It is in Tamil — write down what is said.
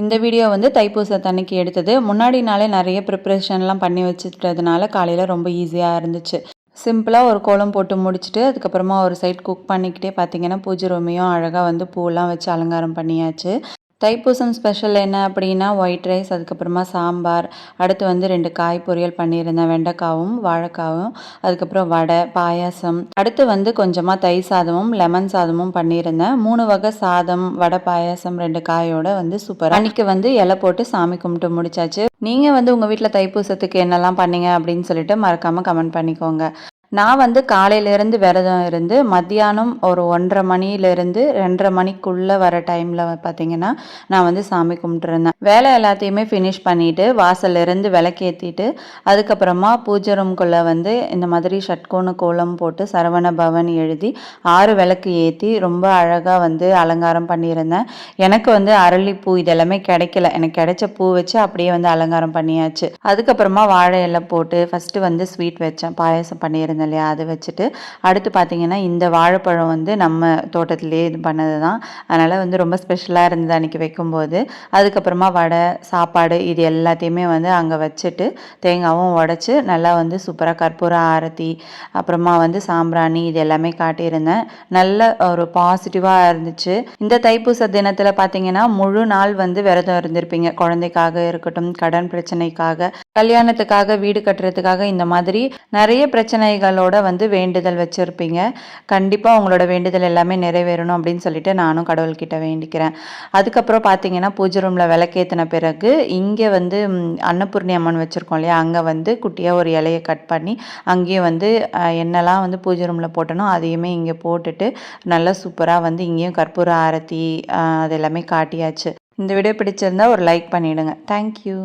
இந்த வீடியோ வந்து தைப்பூசத்தன்னைக்கு எடுத்தது. முன்னாடி நாளே நிறைய ப்ரிப்ரேஷன்லாம் பண்ணி வச்சுட்டதுனால காலையில் ரொம்ப ஈஸியாக இருந்துச்சு. சிம்பிளாக ஒரு கோலம் போட்டு முடிச்சுட்டு அதுக்கப்புறமா ஒரு சைட் குக் பண்ணிக்கிட்டே பார்த்தீங்கன்னா பூஜை ரூமையும் அழகாக வந்து பூவெல்லாம் வச்சு அலங்காரம் பண்ணியாச்சு. தைப்பூசம் ஸ்பெஷல் என்ன அப்படின்னா ஒயிட் ரைஸ், அதுக்கப்புறமா சாம்பார், அடுத்து வந்து 2 காய் பொரியல் பண்ணியிருந்தேன், வெண்டைக்காவும் வாழைக்காவும், அதுக்கப்புறம் வடை, பாயாசம், அடுத்து வந்து கொஞ்சமாக தயிர் சாதமும் லெமன் சாதமும் பண்ணியிருந்தேன். 3 வகை சாதம், வடை, பாயாசம், 2 காயோட வந்து சூப்பர். அன்றைக்கி வந்து இலை போட்டு சாமி கும்பிட்டு முடிச்சாச்சு. நீங்கள் வந்து உங்கள் வீட்டில் தைப்பூசத்துக்கு என்னெல்லாம் பண்ணீங்க அப்படின்னு சொல்லிட்டு மறக்காமல் கமெண்ட் பண்ணிக்கோங்க. நான் வந்து காலையிலேருந்து விரதம் இருந்து மத்தியானம் ஒரு 1:30 மணிலேருந்து 2:30 மணிக்குள்ளே வர டைமில் பார்த்தீங்கன்னா நான் வந்து சாமி கும்பிட்டுருந்தேன். வேலை எல்லாத்தையுமே ஃபினிஷ் பண்ணிவிட்டு வாசல்லேருந்து விளக்கேற்றிட்டு அதுக்கப்புறமா பூஜை ரூம்குள்ளே வந்து இந்த மாதிரி ஷட்கோண கோலம் போட்டு சரவண பவன் எழுதி 6 விளக்கு ஏற்றி ரொம்ப அழகாக வந்து அலங்காரம் பண்ணியிருந்தேன். எனக்கு வந்து அரளிப்பூ இதெல்லாமே கிடைக்கல, எனக்கு கிடைச்ச பூ வச்சு அப்படியே வந்து அலங்காரம் பண்ணியாச்சு. அதுக்கப்புறமா வாழை இலை போட்டு ஃபஸ்ட்டு வந்து ஸ்வீட் வச்சேன், பாயசம் பண்ணியிருந்தேன் இல்லையா, அதை வச்சுட்டு அடுத்து பார்த்தீங்கன்னா இந்த வாழைப்பழம் வந்து நம்ம தோட்டத்திலே இது பண்ணது தான், அதனால் வந்து ரொம்ப ஸ்பெஷலாக இருந்தது அன்றைக்கி வைக்கும்போது. அதுக்கப்புறமா வடை, சாப்பாடு இது எல்லாத்தையுமே வந்து அங்கே வச்சுட்டு தேங்காவும் உடச்சி நல்லா வந்து சூப்பராக கற்பூர ஆரத்தி, அப்புறமா வந்து சாம்பிராணி இது எல்லாமே காட்டியிருந்தேன். நல்ல ஒரு பாசிட்டிவாக இருந்துச்சு. இந்த தைப்பூச தினத்தில் பார்த்தீங்கன்னா முழு நாள் வந்து விரதம் இருந்திருப்பீங்க, குழந்தைக்காக இருக்கட்டும், கடன் பிரச்சனைக்காக, கல்யாணத்துக்காக, வீடு கட்டுறதுக்காக, இந்த மாதிரி நிறைய பிரச்சனைகளோட வந்து வேண்டுதல் வச்சுருப்பீங்க. கண்டிப்பாக உங்களோட வேண்டுதல் எல்லாமே நிறைவேறணும் அப்படின்னு சொல்லிட்டு நானும் கடவுள்கிட்ட வேண்டிக்கிறேன். அதுக்கப்புறம் பார்த்தீங்கன்னா பூஜை ரூமில் விளக்கேற்றின பிறகு இங்கே வந்து அன்னபூர்ணி அம்மன் வச்சுருக்கோம் இல்லையா, அங்கே வந்து குட்டியாக ஒரு இலையை கட் பண்ணி அங்கேயும் வந்து என்னெல்லாம் வந்து பூஜை ரூமில் போட்டனோ அதையுமே இங்கே போட்டுட்டு நல்லா சூப்பராக வந்து இங்கேயும் கற்பூர ஆரத்தி அது எல்லாமே காட்டியாச்சு. இந்த வீடியோ பிடிச்சிருந்தா ஒரு லைக் பண்ணிவிடுங்க. தேங்க்யூ.